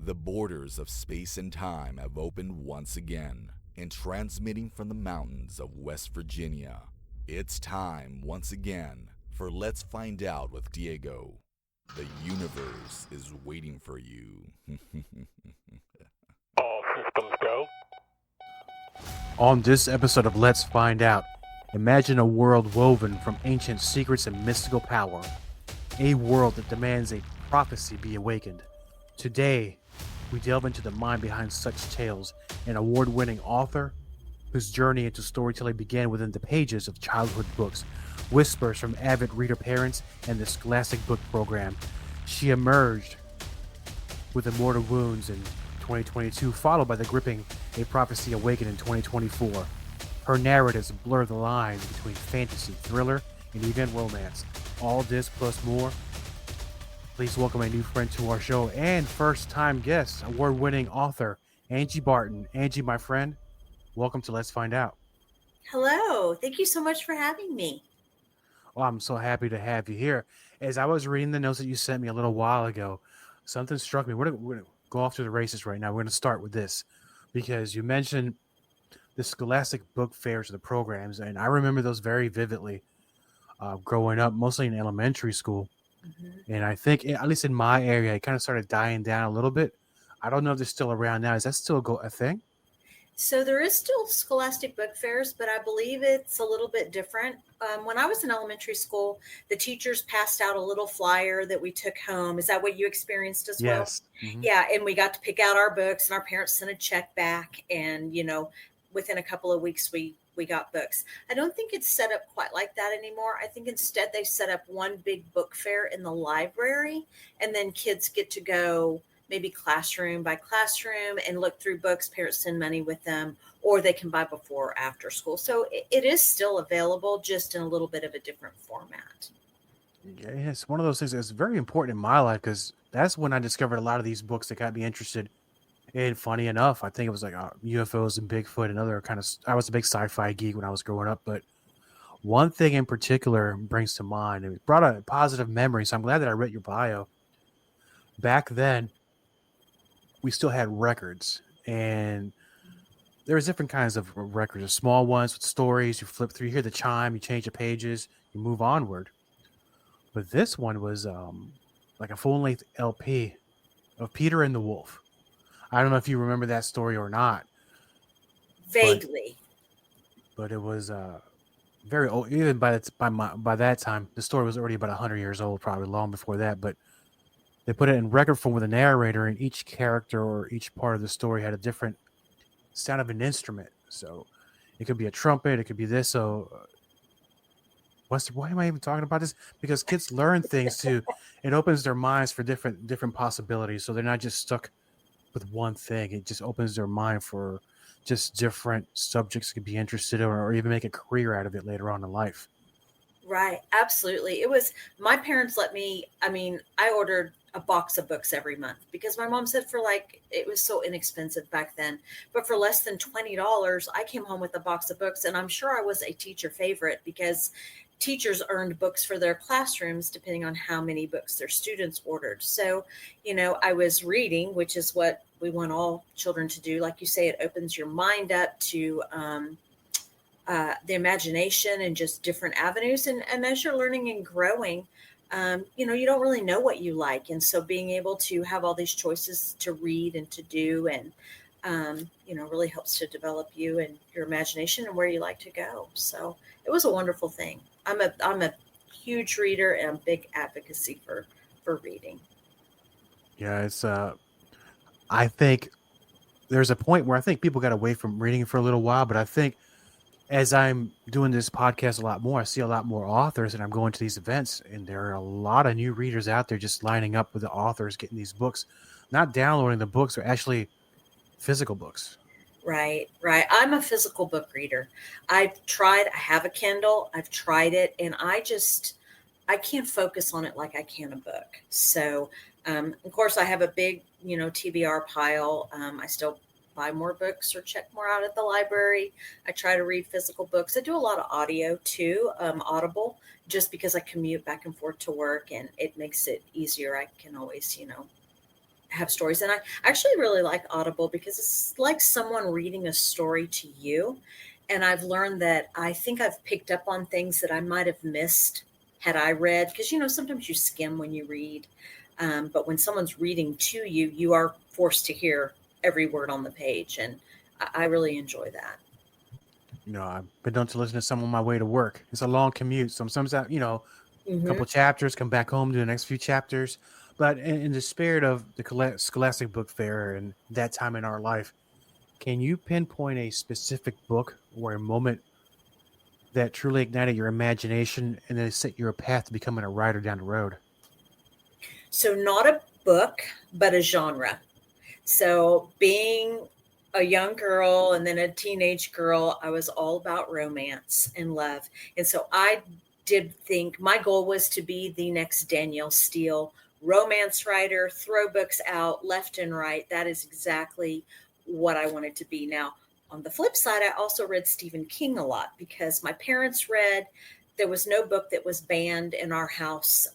The borders of space and time have opened once again, and transmitting from the mountains of West Virginia, it's time once again for Let's Find Out with Diego. The universe is waiting for you. All systems go. On this episode of Let's Find Out, imagine a world woven from ancient secrets and mystical power. A world that demands a prophecy be awakened. Today, we delve into the mind behind such tales, an award-winning author whose journey into storytelling began within the pages of childhood books, whispers from avid-reader parents, and the Scholastic book program. She emerged with Immortal Wounds in 2022, followed by the gripping A Prophecy Awakened in 2024. Her narratives blur the lines between fantasy, thriller, and even romance. All this plus more. Please welcome a new friend to our show and first-time guest, award-winning author, Angie Barton. Angie, my friend, welcome to Let's Find Out. Hello. Thank you so much for having me. Well, I'm so happy to have you here. As I was reading the notes that you sent me a little while ago, something struck me. We're going to go off to the races right now. We're going to start with this because you mentioned the Scholastic book fairs or the programs, and I remember those very vividly growing up, mostly in elementary school. Mm-hmm. And I think, at least in my area, it kind of started dying down a little bit. I don't know if they're still around now. Is that still a thing? So there is still Scholastic book fairs, but I believe it's a little bit different. When I was in elementary school, the teachers passed out a little flyer that we took home. Is that what you experienced as well? Yes. Mm-hmm. Yeah, and we got to pick out our books, and our parents sent a check back, and within a couple of weeks we got books. I don't think it's set up quite like that anymore. I think instead they set up one big book fair in the library, and then kids get to go maybe classroom by classroom and look through books. Parents send money with them, or they can buy before or after school. So it is still available, just in a little bit of a different format. Yeah, it's one of those things that's very important in my life because that's when I discovered a lot of these books that got me interested. And funny enough, I think it was like UFOs and Bigfoot and other kind of. I was a big sci-fi geek when I was growing up, but one thing in particular brings to mind. It brought a positive memory, so I'm glad that I read your bio. Back then, we still had records, and there was different kinds of records. The small ones with stories. You flip through, you hear the chime, you change the pages, you move onward. But this one was like a full-length LP of Peter and the Wolf. I don't know if you remember that story or not. Vaguely. But it was very old. Even by that time, the story was already about 100 years old, probably long before that. But they put it in record form with a narrator, and each character or each part of the story had a different sound of an instrument. So it could be a trumpet, it could be this. So why am I even talking about this? Because kids learn things too. It opens their minds for different possibilities. So they're not just stuck with one thing. It just opens their mind for just different subjects could be interested in, or even make a career out of it later on in life. Right. Absolutely. It was, my parents let me, I ordered a box of books every month because my mom said it was so inexpensive back then, but for less than $20, I came home with a box of books. And I'm sure I was a teacher favorite because teachers earned books for their classrooms depending on how many books their students ordered. So, I was reading, which is what we want all children to do. Like you say, it opens your mind up to the imagination and just different avenues. And as you're learning and growing, you don't really know what you like. And so being able to have all these choices to read and to do and, really helps to develop you and your imagination and where you like to go. So it was a wonderful thing. I'm a huge reader and a big advocacy for reading. Yeah, it's I think there's a point where I think people got away from reading for a little while, but I think as I'm doing this podcast a lot more, I see a lot more authors, and I'm going to these events, and there are a lot of new readers out there just lining up with the authors, getting these books, not downloading the books, or actually physical books. Right. I'm a physical book reader. I have a Kindle. I've tried it, and I can't focus on it like I can a book. So, of course, I have a big, TBR pile. I still buy more books or check more out at the library. I try to read physical books. I do a lot of audio too, Audible, just because I commute back and forth to work, and it makes it easier. I can always, have stories. And I actually really like Audible because it's like someone reading a story to you. And I've learned that I think I've picked up on things that I might have missed had I read, because, sometimes you skim when you read. But when someone's reading to you, you are forced to hear every word on the page. And I really enjoy that. I've been known to listen to some on my way to work. It's a long commute. So sometimes, a Hmm. couple chapters, come back home, do the next few chapters. But in the spirit of the Scholastic Book Fair and that time in our life, can you pinpoint a specific book or a moment that truly ignited your imagination and then set you a path to becoming a writer down the road? So, not a book, but a genre. So, being a young girl and then a teenage girl, I was all about romance and love. And so I did think my goal was to be the next Danielle Steele romance writer, throw books out left and right. That is exactly what I wanted to be. Now, on the flip side, I also read Stephen King a lot because my parents read. There was no book that was banned in our house.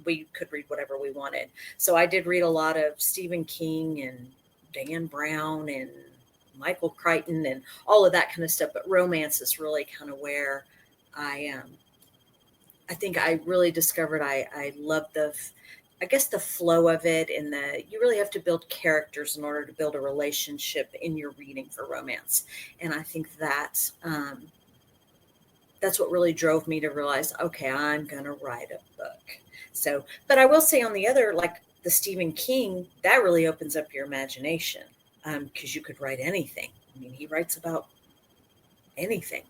We could read whatever we wanted. So I did read a lot of Stephen King and Dan Brown and Michael Crichton and all of that kind of stuff. But romance is really kind of where I think I really discovered I love I guess the flow of it, and you really have to build characters in order to build a relationship in your reading for romance. And I think that's what really drove me to realize, okay, I'm going to write a book. So, but I will say on the other, like the Stephen King, that really opens up your imagination, because you could write anything. I mean, he writes about anything,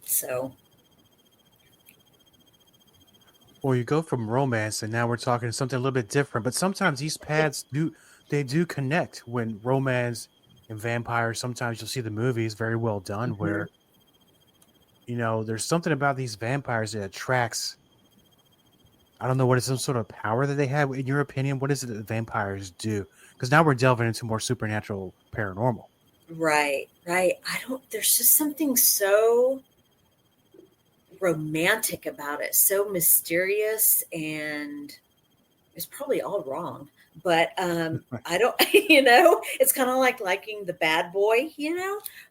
so. Or you go from romance and now we're talking something a little bit different, but sometimes these paths do connect when romance and vampires. Sometimes you'll see the movies very well done Mhm. where, there's something about these vampires that attracts. I don't know what is some sort of power that they have. In your opinion, what is it that vampires do? Because now we're delving into more supernatural paranormal. Right, right. There's just something so romantic about it, so mysterious, and it's probably all wrong. But I don't, it's kind of like liking the bad boy,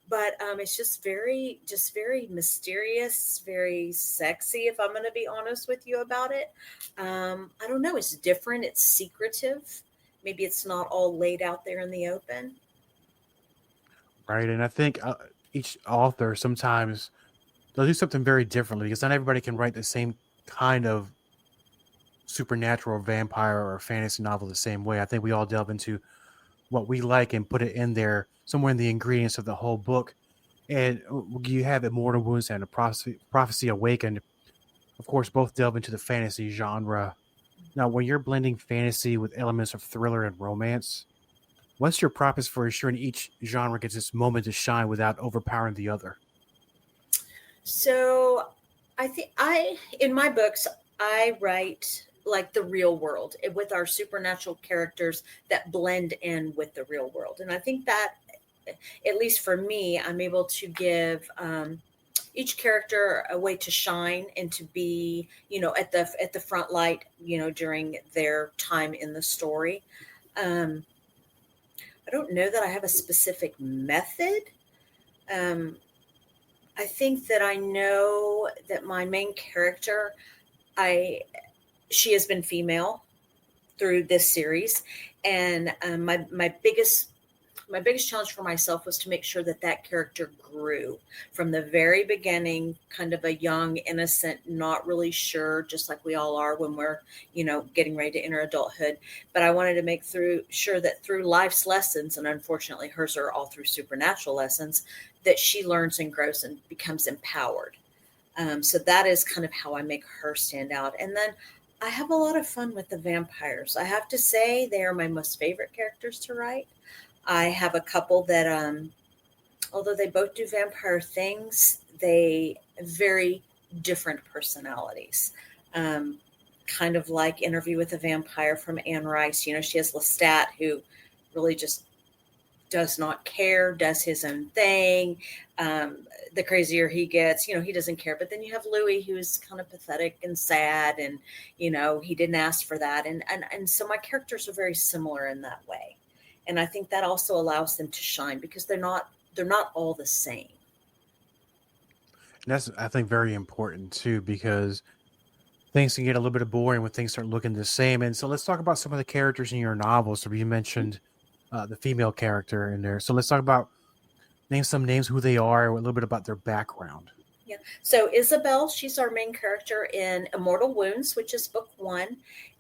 but it's just very mysterious, very sexy, if I'm going to be honest with you about it. I don't know. It's different. It's secretive. Maybe it's not all laid out there in the open. Right. And I think each author sometimes they'll do something very differently because not everybody can write the same kind of supernatural or vampire or fantasy novel the same way. I think we all delve into what we like and put it in there somewhere in the ingredients of the whole book. And you have Immortal Wounds and a Prophecy Awakened. Of course, both delve into the fantasy genre. Now, when you're blending fantasy with elements of thriller and romance, what's your process for ensuring each genre gets its moment to shine without overpowering the other? So I think in my books, I write like the real world with our supernatural characters that blend in with the real world. And I think that, at least for me, I'm able to give each character a way to shine and to be, at the front light, during their time in the story. Um, I don't know that I have a specific method. Um, I think that I know that my main character, I she has been female through this series, and my biggest challenge for myself was to make sure that that character grew from the very beginning, kind of a young, innocent, not really sure, just like we all are when we're, getting ready to enter adulthood. But I wanted to make sure that through life's lessons, and unfortunately hers are all through supernatural lessons, that she learns and grows and becomes empowered. So that is kind of how I make her stand out. And then I have a lot of fun with the vampires. I have to say they are my most favorite characters to write. I have a couple that, although they both do vampire things, they have very different personalities. Um, Kind of like Interview with a Vampire from Anne Rice. She has Lestat, who really just does not care, does his own thing. The crazier he gets, he doesn't care. But then you have Louis, who's kind of pathetic and sad, and he didn't ask for that. And so my characters are very similar in that way. And I think that also allows them to shine, because they're not all the same. And that's, I think, very important too, because things can get a little bit boring when things start looking the same. And so let's talk about some of the characters in your novels. So you mentioned the female character in there. So let's talk about, name some names, who they are, a little bit about their background. Yeah. So Isabel, she's our main character in Immortal Wounds, which is book 1.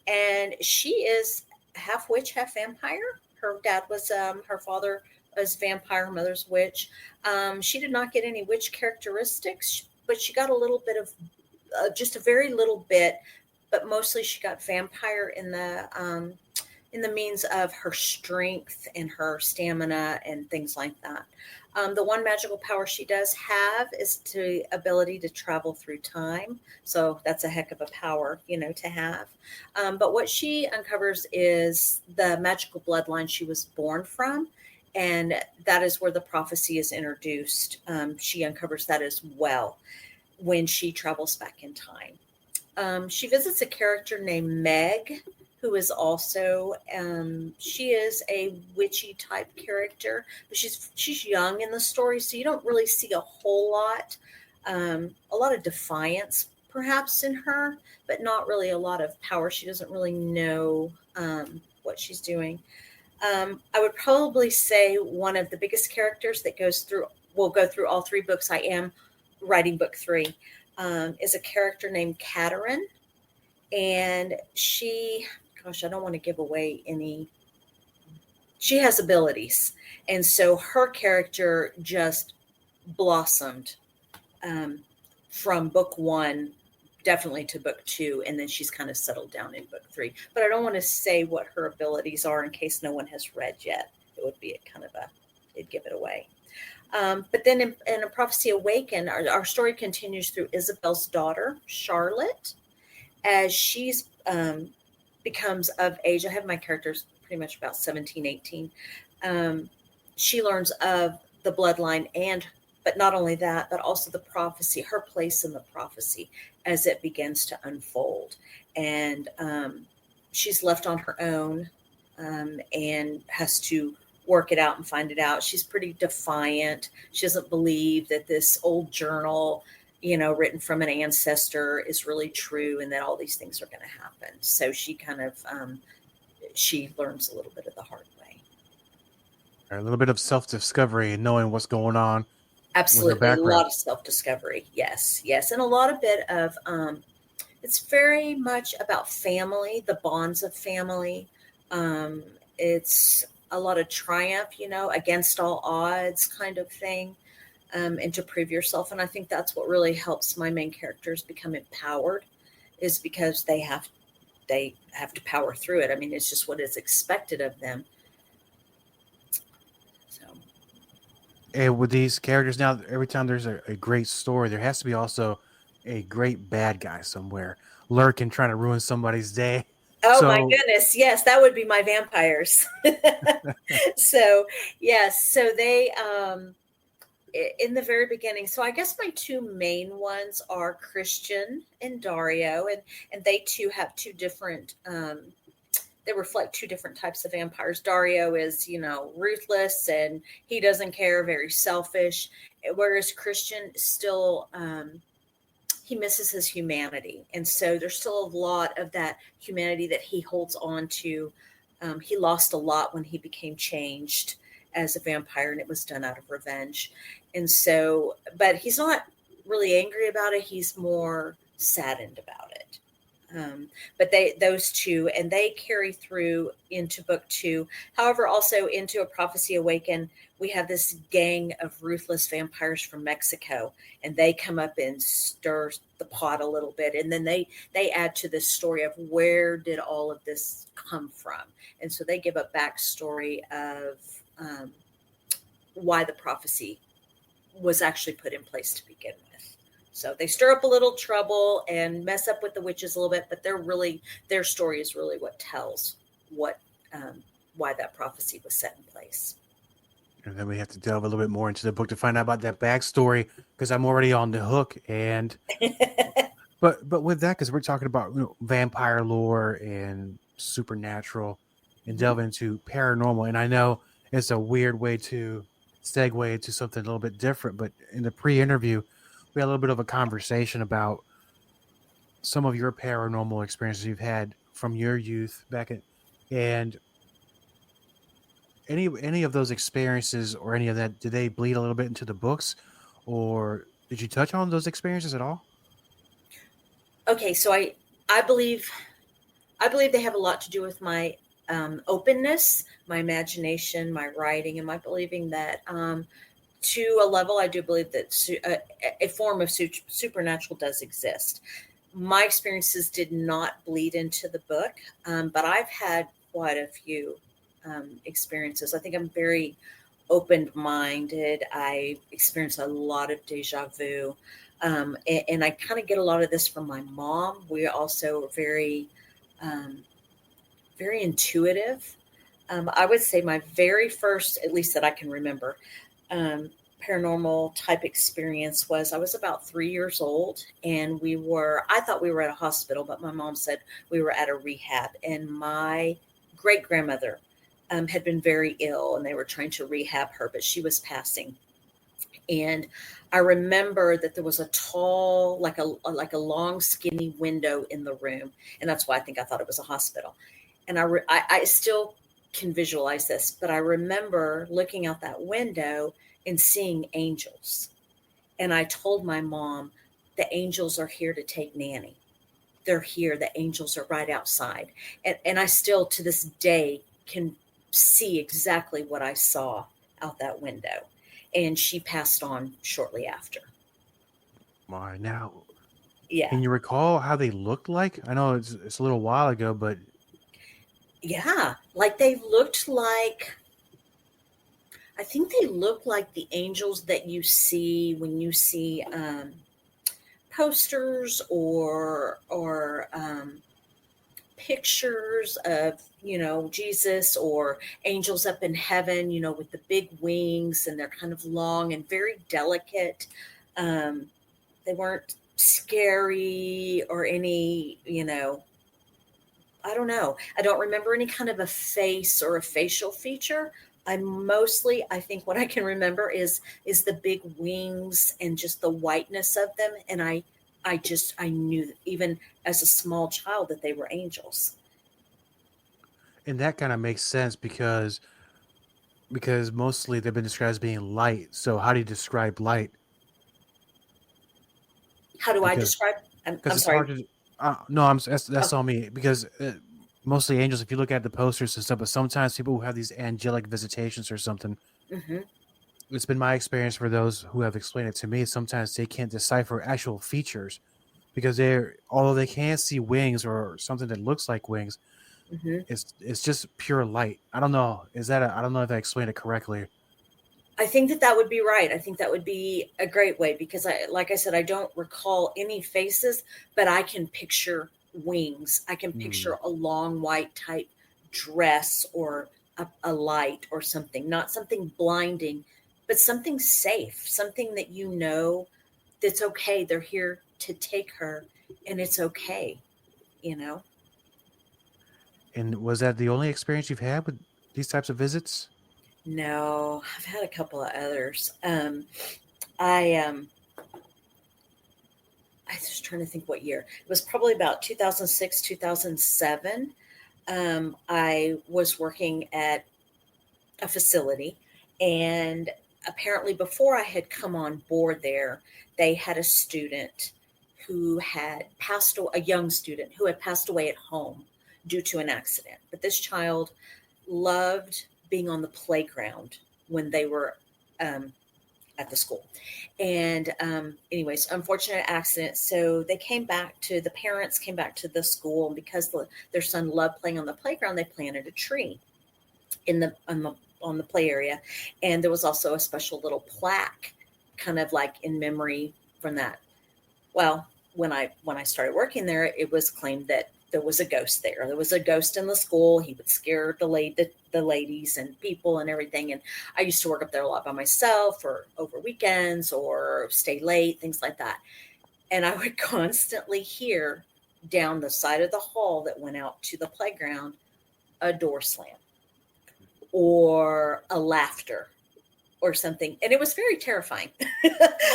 And she is half witch, half vampire. Her dad was, her father was vampire, her mother's witch. She did not get any witch characteristics, but she got a little bit of, just a very little bit, but mostly she got vampire in the means of her strength and her stamina and things like that. The one magical power she does have is the ability to travel through time. So that's a heck of a power, to have. But what she uncovers is the magical bloodline she was born from. And that is where the prophecy is introduced. She uncovers that as well when she travels back in time. She visits a character named Meg, who is also, she is a witchy type character, but she's young in the story, so you don't really see a whole lot. A lot of defiance perhaps in her, but not really a lot of power. She doesn't really know what she's doing. I would probably say one of the biggest characters that will go through all 3 books. I am writing book 3, is a character named Katerin. And I don't want to give away she has abilities. And so her character just blossomed from book 1, definitely to book 2. And then she's kind of settled down in book 3. But I don't want to say what her abilities are in case no one has read yet. It would be it'd give it away. But then in A Prophecy Awakened, our story continues through Isabel's daughter, Charlotte, as she's becomes of age. I have my characters pretty much about 17, 18. She learns of the bloodline, but not only that, but also the prophecy, her place in the prophecy as it begins to unfold. And she's left on her own and has to work it out and find it out. She's pretty defiant. She doesn't believe that this old journal, written from an ancestor is really true, and that all these things are going to happen. So she kind of, she learns a little bit of the hard way. A little bit of self-discovery and knowing what's going on. Absolutely. A lot of self-discovery. Yes. And a lot of bit of, it's very much about family, the bonds of family. It's a lot of triumph, against all odds kind of thing. And to prove yourself. And I think that's what really helps my main characters become empowered, is because they have to power through it. I mean, it's just what is expected of them. So. And with these characters now, every time there's a great story, there has to be also a great bad guy somewhere lurking, trying to ruin somebody's day. Oh, my goodness. Yes, that would be my vampires. So, yes. So they, in the very beginning, so I guess my 2 main ones are Christian and Dario, and they too have 2 different, they reflect 2 different types of vampires. Dario is, ruthless, and he doesn't care, very selfish, whereas Christian still, he misses his humanity. And so there's still a lot of that humanity that he holds on to. He lost a lot when he became changed as a vampire, and it was done out of revenge. And so, but he's not really angry about it. He's more saddened about it. But those 2, and they carry through into book 2. However, also into A Prophecy Awakened, we have this gang of ruthless vampires from Mexico, and they come up and stir the pot a little bit. And then they add to this story of where did all of this come from. And so they give a backstory of why the prophecy was actually put in place to begin with. So they stir up a little trouble and mess up with the witches a little bit, but their story is really what tells why that prophecy was set in place. And then we have to delve a little bit more into the book to find out about that backstory, because I'm already on the hook. And but with that, because we're talking about vampire lore and supernatural, and delve into paranormal. And I know it's a weird way to segue into something a little bit different, but in the pre-interview, we had a little bit of a conversation about some of your paranormal experiences you've had from your youth and any of those experiences or any of that, did they bleed a little bit into the books, or did you touch on those experiences at all? Okay, so I believe they have a lot to do with my openness, my imagination, my writing, and my believing that to a level, I do believe that a form of supernatural does exist. My experiences did not bleed into the book, but I've had quite a few experiences. I think I'm very open-minded. I experience a lot of deja vu. And I kind of get a lot of this from my mom. We also are very, very intuitive. I would say my very first, at least that I can remember, paranormal type experience was I was about 3 years old, and I thought we were at a hospital, but my mom said we were at a rehab, and my great grandmother had been very ill, and they were trying to rehab her, but she was passing. And I remember that there was a tall, like a long, skinny window in the room, and that's why I thought it was a hospital. And I still can visualize this, but I remember looking out that window and seeing angels. And I told my mom, the angels are here to take Nanny. They're here. The angels are right outside. And I still, to this day, can see exactly what I saw out that window. And she passed on shortly after. My, now, Yeah. can you recall how they looked like? I know it's a little while ago, but yeah, like they looked like, I think they look like the angels that you see when you see posters or pictures of, Jesus or angels up in heaven, with the big wings, and they're kind of long and very delicate. They weren't scary or any, I don't know. I don't remember any kind of a face or a facial feature. I think what I can remember is the big wings and just the whiteness of them. And I knew, even as a small child, that they were angels. and that kind of makes sense because mostly they've been described as being light. So how do you describe light? How do I Because describe? I'm it's sorry. hard to. No, that's Oh, on me because mostly angels. If you look at the posters and stuff, but sometimes people who have these angelic visitations or something, mm-hmm. it's been my experience for those who have explained it to me. Sometimes they can't decipher actual features because although they can see wings or something that looks like wings, Mm-hmm. it's just pure light. I don't know. I don't know if I explained it correctly. I think that would be right. I think that would be a great way because like I said, I don't recall any faces, but I can picture wings. I can picture a long white type dress or a light or something, not something blinding, but something safe, something that that's okay. They're here to take her and it's okay, And was that the only experience you've had with these types of visits? No, I've had a couple of others. I was just trying to think what year. It was probably about 2006, 2007. I was working at a facility, and apparently before I had come on board there, they had a student who had passed away, a young student who had passed away at home due to an accident. But this child loved being on the playground when they were at the school. And anyways, unfortunate accident. So the parents came back to the school, and because their son loved playing on the playground, they planted a tree on the play area. And there was also a special little plaque kind of like in memory from that. Well, when I started working there, it was claimed that there was a ghost there. There was a ghost in the school. He would scare the ladies and people and everything. And I used to work up there a lot by myself or over weekends or stay late, things like that. And I would constantly hear down the side of the hall that went out to the playground a door slam or a laughter or something. And it was very terrifying.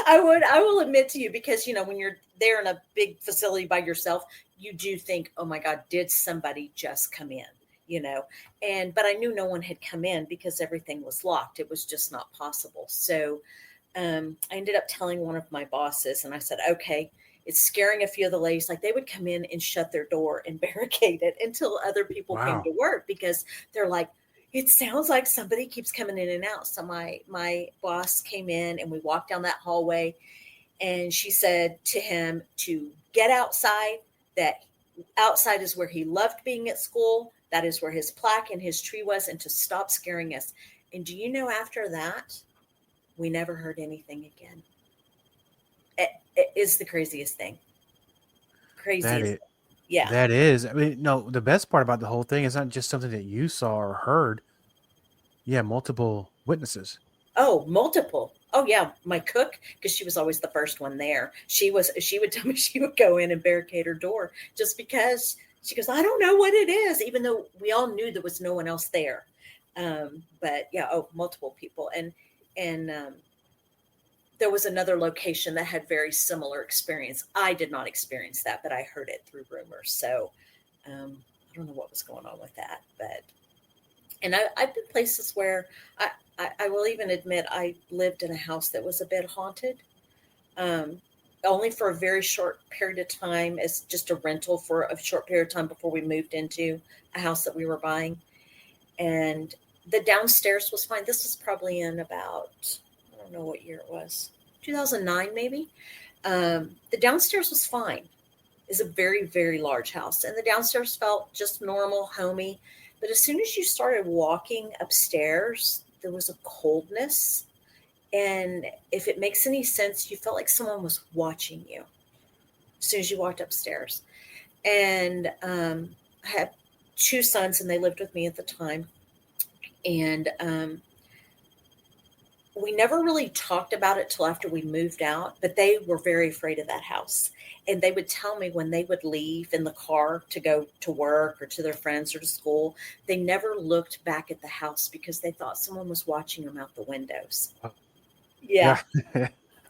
I will admit to you, because, when you're there in a big facility by yourself, you do think, oh my God, did somebody just come in? But I knew no one had come in because everything was locked. It was just not possible. So I ended up telling one of my bosses, and I said, okay, it's scaring a few of the ladies. Like, they would come in and shut their door and barricade it until other people came to work, because they're like, it sounds like somebody keeps coming in and out. So my boss came in and we walked down that hallway, and she said to him to get outside, that outside is where he loved being at school. That is where his plaque and his tree was, and to stop scaring us. And do you know, after that, we never heard anything again. It is the craziest thing. Craziest. Yeah. That is. I mean, no, the best part about the whole thing is not just something that you saw or heard. Yeah, multiple witnesses. Oh, multiple. Oh, yeah. My cook, because she was always the first one there. She would tell me she would go in and barricade her door just because she goes, I don't know what it is, even though we all knew there was no one else there. But yeah, multiple people. And there was another location that had very similar experience. I did not experience that, but I heard it through rumors. So I don't know what was going on with that. And I've been places where I will even admit I lived in a house that was a bit haunted, only for a very short period of time, as just a rental for a short period of time before we moved into a house that we were buying. And the downstairs was fine. This was probably in about, I don't know what year it was, 2009 maybe. The downstairs was fine. It's a very, very large house. And the downstairs felt just normal, homey. But as soon as you started walking upstairs, there was a coldness. And if it makes any sense, you felt like someone was watching you as soon as you walked upstairs. And I had two sons, and they lived with me at the time. And we never really talked about it till after we moved out, but they were very afraid of that house. And they would tell me when they would leave in the car to go to work or to their friends or to school, they never looked back at the house because they thought someone was watching them out the windows. Yeah.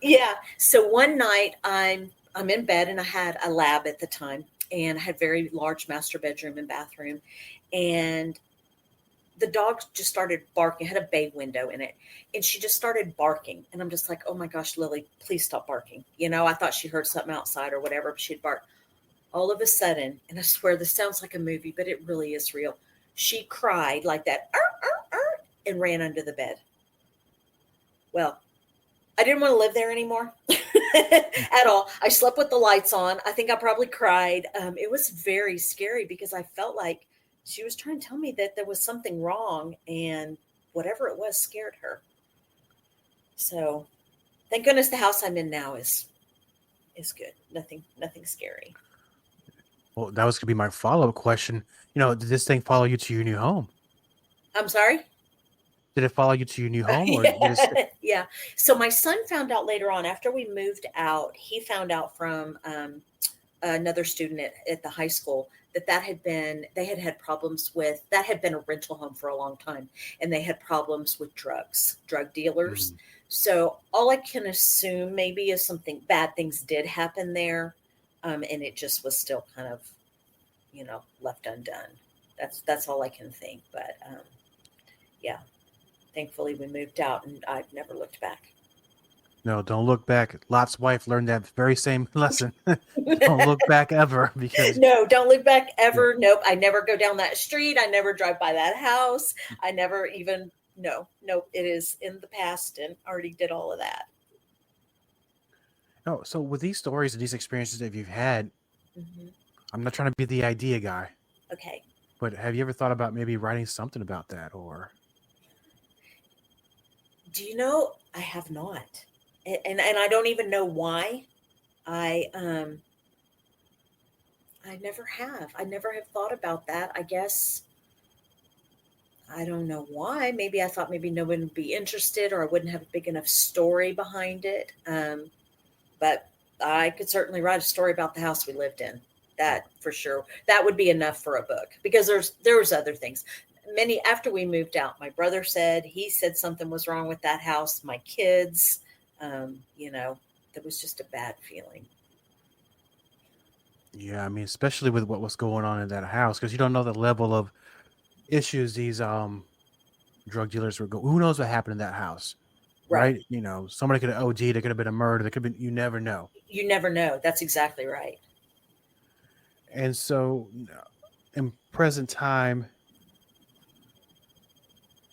Yeah. So one night I'm in bed, and I had a lab at the time, and I had a very large master bedroom and bathroom, and the dog just started barking. It had a bay window in it, and she just started barking. And I'm just like, oh my gosh, Lily, please stop barking. I thought she heard something outside or whatever, but she'd bark. All of a sudden, and I swear this sounds like a movie, but it really is real. She cried like that, and ran under the bed. Well, I didn't want to live there anymore at all. I slept with the lights on. I think I probably cried. It was very scary because I felt like she was trying to tell me that there was something wrong, and whatever it was scared her. So thank goodness the house I'm in now is good. Nothing scary. Well, that was going to be my follow-up question. Did this thing follow you to your new home? I'm sorry? Did it follow you to your new home? Or Yeah. So my son found out later on, after we moved out, he found out from another student at the high school that had had problems with, that had been a rental home for a long time, and they had problems with drug dealers. So all I can assume maybe is something bad things did happen there, and it just was still kind of, left undone. That's all I can think. But yeah, thankfully we moved out, and I've never looked back. No, don't look back. Lot's wife learned that very same lesson. Don't look back ever. Because no, don't look back ever. Yeah. Nope. I never go down that street. I never drive by that house. I never even, no, it is in the past, and already did all of that. No, so with these stories and these experiences that you've had, I'm not trying to be the idea guy. Okay. But have you ever thought about maybe writing something about that? Or do you know, I have not. And I don't even know why. I I never have. I never have thought about that. I guess I don't know why. Maybe I thought maybe no one would be interested, or I wouldn't have a big enough story behind it. But I could certainly write a story about the house we lived in. That for sure. That would be enough for a book, because there was other things. Many after we moved out, my brother said something was wrong with that house. My kids, there was just a bad feeling. Yeah, I mean, especially with what was going on in that house, because you don't know the level of issues these drug dealers were going. Who knows what happened in that house, right? You know, somebody could have OD'd. There could have been a murder. There could have been. You never know. You never know. That's exactly right. And so, in present time,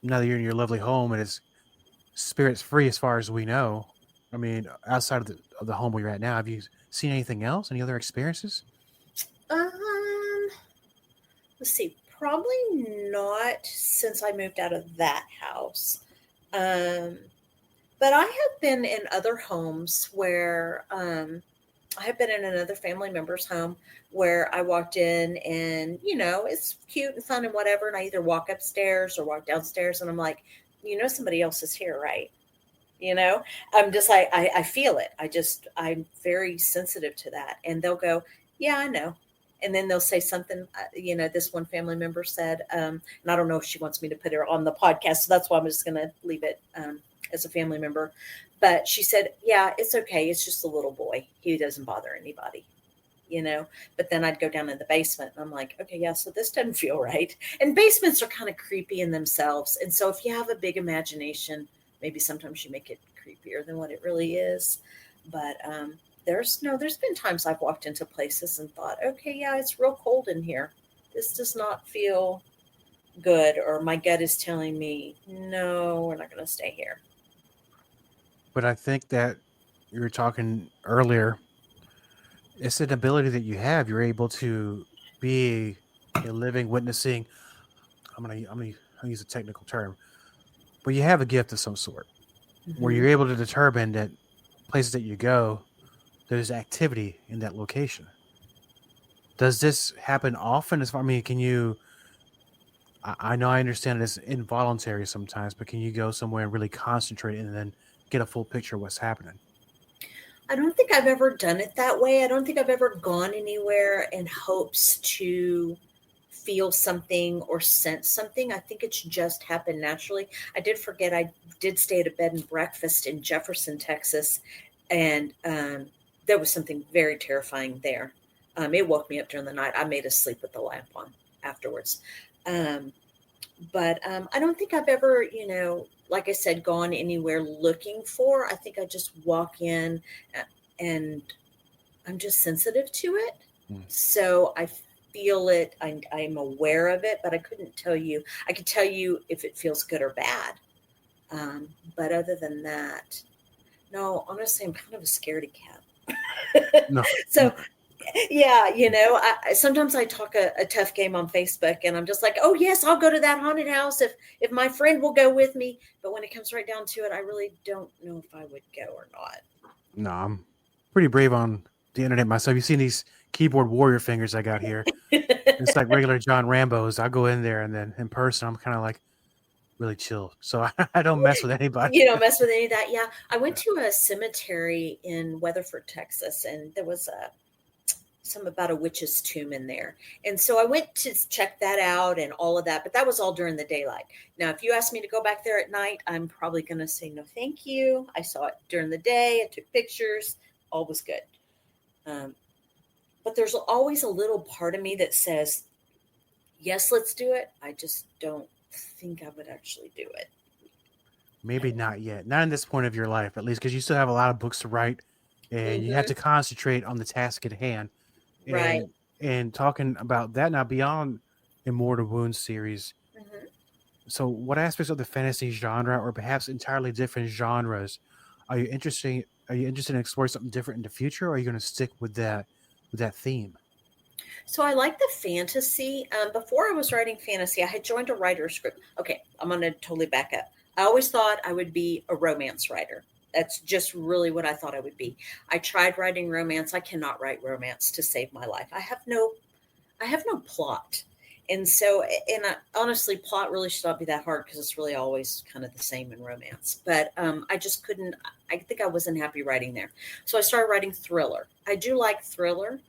now that you're in your lovely home and it's spirits free as far as we know, I mean, outside of the home where you're at now, have you seen anything else? Any other experiences? Let's see. Probably not since I moved out of that house. But I have been in other homes where I have been in another family member's home where I walked in and, it's cute and fun and whatever. And I either walk upstairs or walk downstairs and I'm like, somebody else is here, right? I'm just like, I feel it. I'm very sensitive to that. And they'll go, yeah, I know. And then they'll say something, this one family member said, and I don't know if she wants me to put her on the podcast. So that's why I'm just going to leave it as a family member. But she said, yeah, it's okay. It's just a little boy. He doesn't bother anybody, But then I'd go down in the basement and I'm like, okay, yeah, so this doesn't feel right. And basements are kind of creepy in themselves. And so if you have a big imagination, maybe sometimes you make it creepier than what it really is. But there's been times I've walked into places and thought, okay, yeah, it's real cold in here. This does not feel good. Or my gut is telling me, no, we're not going to stay here. But I think that you were talking earlier, it's an ability that you have. You're able to be a living, witnessing. I'm gonna use a technical term, but you have a gift of some sort, where you're able to determine that places that you go, there's activity in that location. Does this happen often? Can you? I know I understand it's involuntary sometimes, but can you go somewhere and really concentrate and then get a full picture of what's happening? I don't think I've ever done it that way. I don't think I've ever gone anywhere in hopes to feel something or sense something. I think it's just happened naturally. I did forget I did stay at a bed and breakfast in Jefferson, Texas, and there was something very terrifying there. It woke me up during the night. I made us sleep with the lamp on afterwards. But I don't think I've ever, like I said, gone anywhere looking for. I think I just walk in and I'm just sensitive to it. So I feel it. I'm aware of it, but I couldn't tell you. I could tell you if it feels good or bad. But other than that, no, honestly, I'm kind of a scaredy cat. No. So yeah, sometimes I talk a tough game on Facebook and I'm just like, oh yes, I'll go to that haunted house if my friend will go with me. But when it comes right down to it, I really don't know if I would go or not. No, I'm pretty brave on the internet myself. You've seen these keyboard warrior fingers I got here. It's like regular John Rambo's. I go in there and then in person, I'm kind of like really chill. So I don't mess with anybody. You don't mess with any of that. Yeah. I went to a cemetery in Weatherford, Texas, and there was some about a witch's tomb in there. And so I went to check that out and all of that, but that was all during the daylight. Now, if you ask me to go back there at night, I'm probably going to say, no, thank you. I saw it during the day. I took pictures. All was good. But there's always a little part of me that says, yes, let's do it. I just don't think I would actually do it. Maybe not yet. Not in this point of your life, at least, because you still have a lot of books to write and you have to concentrate on the task at hand. Right. And talking about that now beyond Immortal Wounds series. So what aspects of the fantasy genre or perhaps entirely different genres are you interested in exploring something different in the future, or are you going to stick with that theme? So I like the fantasy. Before I was writing fantasy, I had joined a writer's group. Okay, I'm going to totally back up. I always thought I would be a romance writer. That's just really what I thought I would be. I tried writing romance. I cannot write romance to save my life. I have no I have no plot. And so, honestly, plot really should not be that hard because it's really always kind of the same in romance. But I just couldn't, I think I wasn't happy writing there. So I started writing thriller. I do like thriller,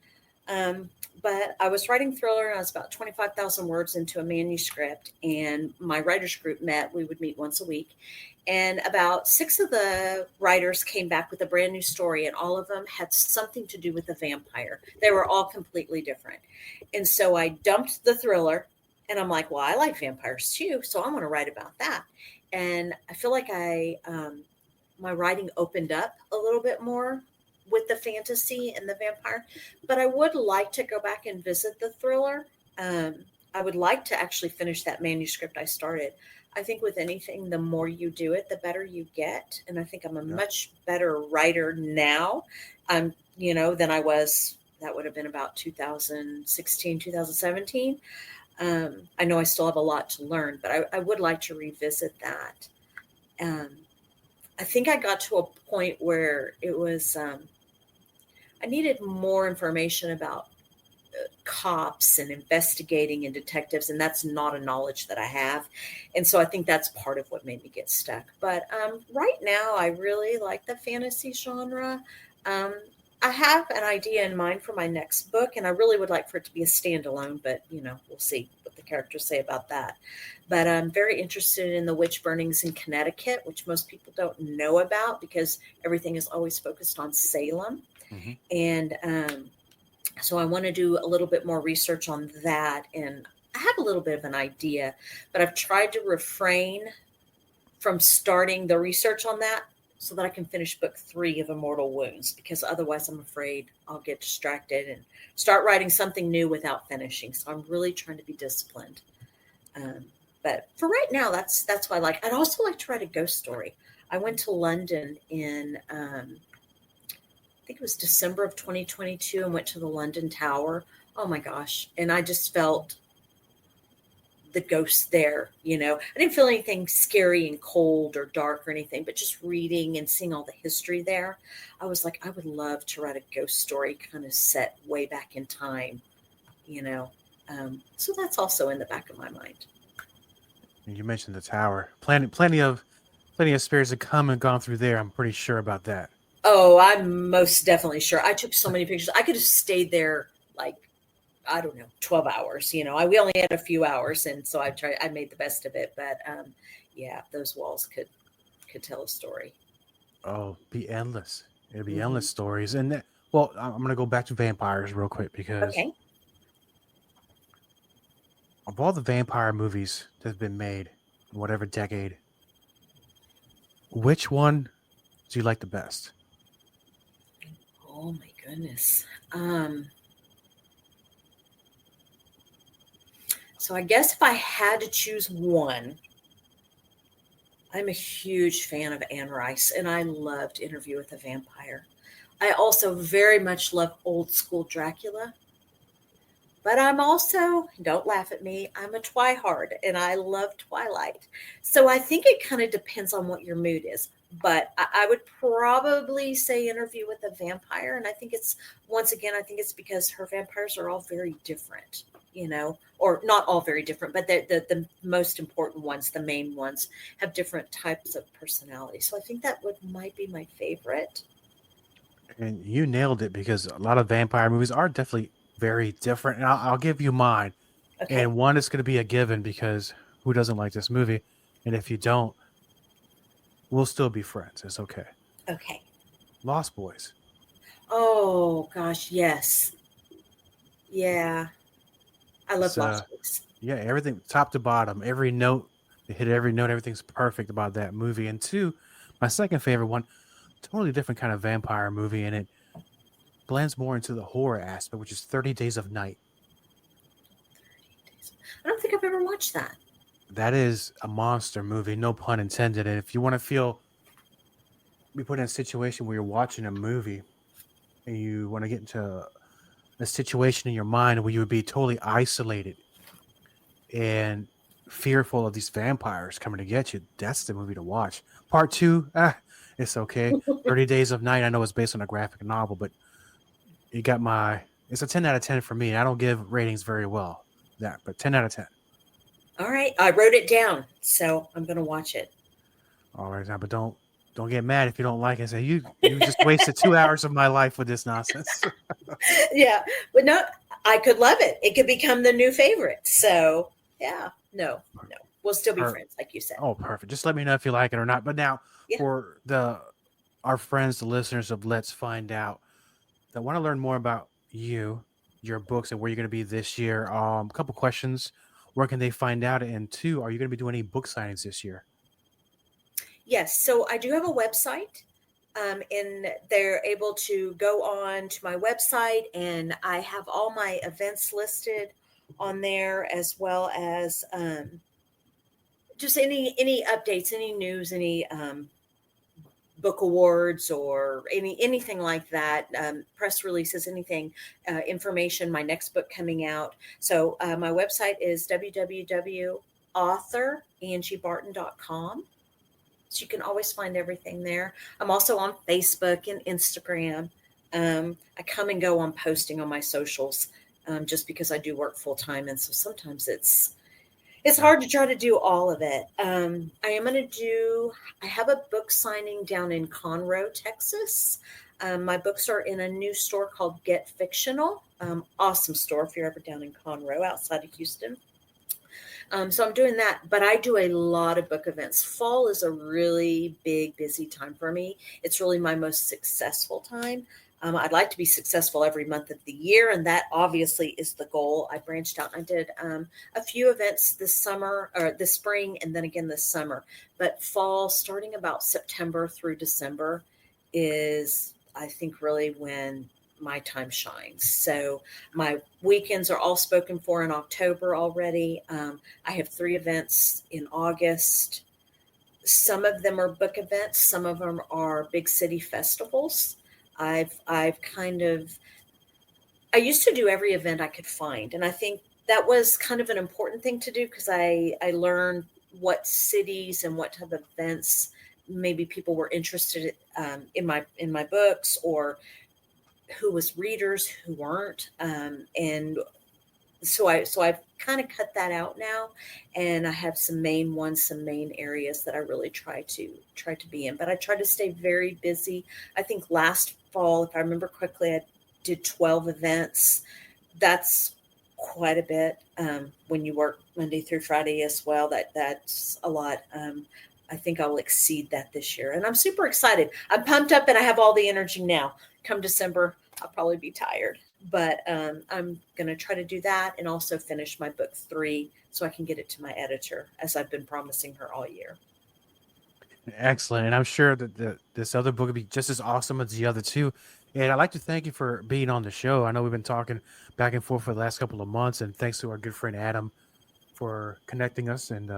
but I was writing thriller and I was about 25,000 words into a manuscript. And my writers group met. We would meet once a week. And about 6 of the writers came back with a brand new story, and all of them had something to do with a vampire. They were all completely different. And so I dumped the thriller, and I'm like, well, I like vampires too, so I'm going to write about that. And I feel like my writing opened up a little bit more with the fantasy and the vampire, but I would like to go back and visit the thriller. I would like to actually finish that manuscript I started. I think with anything, the more you do it, the better you get. And I think I'm a much better writer now, than I was. That would have been about 2016, 2017. I know I still have a lot to learn, but I would like to revisit that. I think I got to a point where it was, I needed more information about cops and investigating and detectives, and that's not a knowledge that I have. And so I think that's part of what made me get stuck. But right now, I really like the fantasy genre. I have an idea in mind for my next book, and I really would like for it to be a standalone, but we'll see what the characters say about that. But I'm very interested in the witch burnings in Connecticut, which most people don't know about because everything is always focused on Salem. Mm-hmm. And so I want to do a little bit more research on that. And I have a little bit of an idea, but I've tried to refrain from starting the research on that so that I can finish book 3 of Immortal Wounds, because otherwise I'm afraid I'll get distracted and start writing something new without finishing. So I'm really trying to be disciplined. But for right now, that's what I like. I'd also like to write a ghost story. I went to London in I think it was December of 2022, and went to the London Tower. Oh my gosh. And I just felt the ghosts there. I didn't feel anything scary and cold or dark or anything, but just reading and seeing all the history there. I was like, I would love to write a ghost story kind of set way back in time, so that's also in the back of my mind. You mentioned the tower. Plenty of spirits have come and gone through there. I'm pretty sure about that. Oh, I'm most definitely sure. I took so many pictures. I could have stayed there 12 hours. We only had a few hours, and so I made the best of it. But those walls could tell a story. Oh, be endless. It'd be endless stories. And I'm gonna go back to vampires real quick because of all the vampire movies that have been made in whatever decade, which one do you like the best? Oh my goodness. So I guess if I had to choose one, I'm a huge fan of Anne Rice, and I loved Interview with a Vampire. I also very much love old school Dracula, but I'm also, don't laugh at me, I'm a twihard, and I love Twilight. So I think it kind of depends on what your mood is. But I would probably say Interview with a Vampire. And I think it's because her vampires are all very different, or not all very different, but the most important ones, the main ones, have different types of personality. So I think that might be my favorite. And you nailed it, because a lot of vampire movies are definitely very different. And I'll give you mine. Okay. And one is going to be a given, because who doesn't like this movie? And if you don't, we'll still be friends. It's okay. Okay. Lost Boys. Oh, gosh, yes. Yeah. I love Lost Boys. Yeah, everything, top to bottom, every note, they hit every note, everything's perfect about that movie. And 2, my second favorite one, totally different kind of vampire movie, and it blends more into the horror aspect, which is 30 Days of Night. 30 Days. I don't think I've ever watched that. That is a monster movie, no pun intended. And if you want to be put in a situation where you're watching a movie and you want to get into a situation in your mind where you would be totally isolated and fearful of these vampires coming to get you, that's the movie to watch. Part 2, it's okay. 30 Days of Night, I know it's based on a graphic novel, but you got my It's a 10 out of 10 for me. I don't give ratings very well, but 10 out of 10. All right, I wrote it down, so I'm going to watch it. All right, now, but don't get mad if you don't like it. Say you just wasted 2 hours of my life with this nonsense. Yeah, but no, I could love it. It could become the new favorite. So yeah, no, we'll still be friends, like you said. Oh, perfect. Just let me know if you like it or not. But now, for our friends, the listeners of Let's Find Out, that want to learn more about you, your books, and where you're going to be this year. A couple questions: where can they find out? And 2, are you going to be doing any book signings this year? Yes, so I do have a website, and they're able to go on to my website, and I have all my events listed on there, as well as just any updates, any news, any book awards, or anything like that, press releases, anything, information, my next book coming out. So my website is www.authorangiebarton.com. So you can always find everything there. I'm also on Facebook and Instagram. I come and go on posting on my socials, just because I do work full time, and so sometimes it's hard to try to do all of it. I have a book signing down in Conroe, Texas. My books are in a new store called Get Fictional. Awesome store if you're ever down in Conroe, outside of Houston. So I'm doing that, but I do a lot of book events. Fall is a really big, busy time for me. It's really my most successful time. I'd like to be successful every month of the year, and that obviously is the goal. I branched out and I did a few events this spring, and then again this summer. But fall, starting about September through December, is, I think, really when my time shines. So my weekends are all spoken for in October already. I have 3 events in August. Some of them are book events. Some of them are big city festivals. I used to do every event I could find. And I think that was kind of an important thing to do, because I learned what cities and what type of events maybe people were interested in my books, or who was readers, who weren't. And so I've kind of cut that out now, and I have some main areas that I really try to be in, but I try to stay very busy. I think last fall, if I remember correctly, I did 12 events. That's quite a bit. When you work Monday through Friday as well, that's a lot. I think I'll exceed that this year, and I'm super excited. I'm pumped up, and I have all the energy now. Come December, I'll probably be tired, but I'm going to try to do that, and also finish my book 3 so I can get it to my editor, as I've been promising her all year. Excellent. And I'm sure that this other book will be just as awesome as the other 2. And I'd like to thank you for being on the show. I know we've been talking back and forth for the last couple of months, and thanks to our good friend Adam for connecting us. And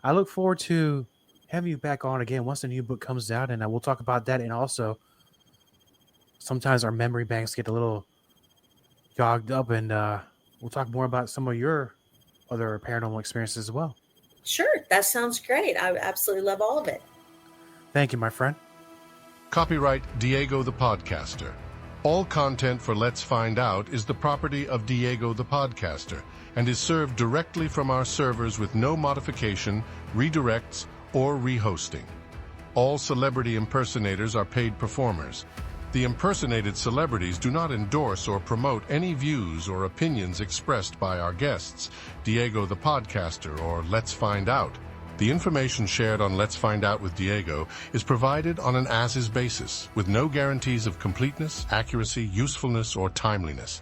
I look forward to having you back on again once the new book comes out, and we'll talk about that. And also, sometimes our memory banks get a little jogged up, and we'll talk more about some of your other paranormal experiences as well. Sure, that sounds great. I absolutely love all of it. Thank you, my friend. Copyright Diego the Podcaster. All content for Let's Find Out is the property of Diego the Podcaster and is served directly from our servers with no modification, redirects, or rehosting. All celebrity impersonators are paid performers. The impersonated celebrities do not endorse or promote any views or opinions expressed by our guests, Diego the Podcaster, or Let's Find Out. The information shared on Let's Find Out with Diego is provided on an as-is basis, with no guarantees of completeness, accuracy, usefulness, or timeliness.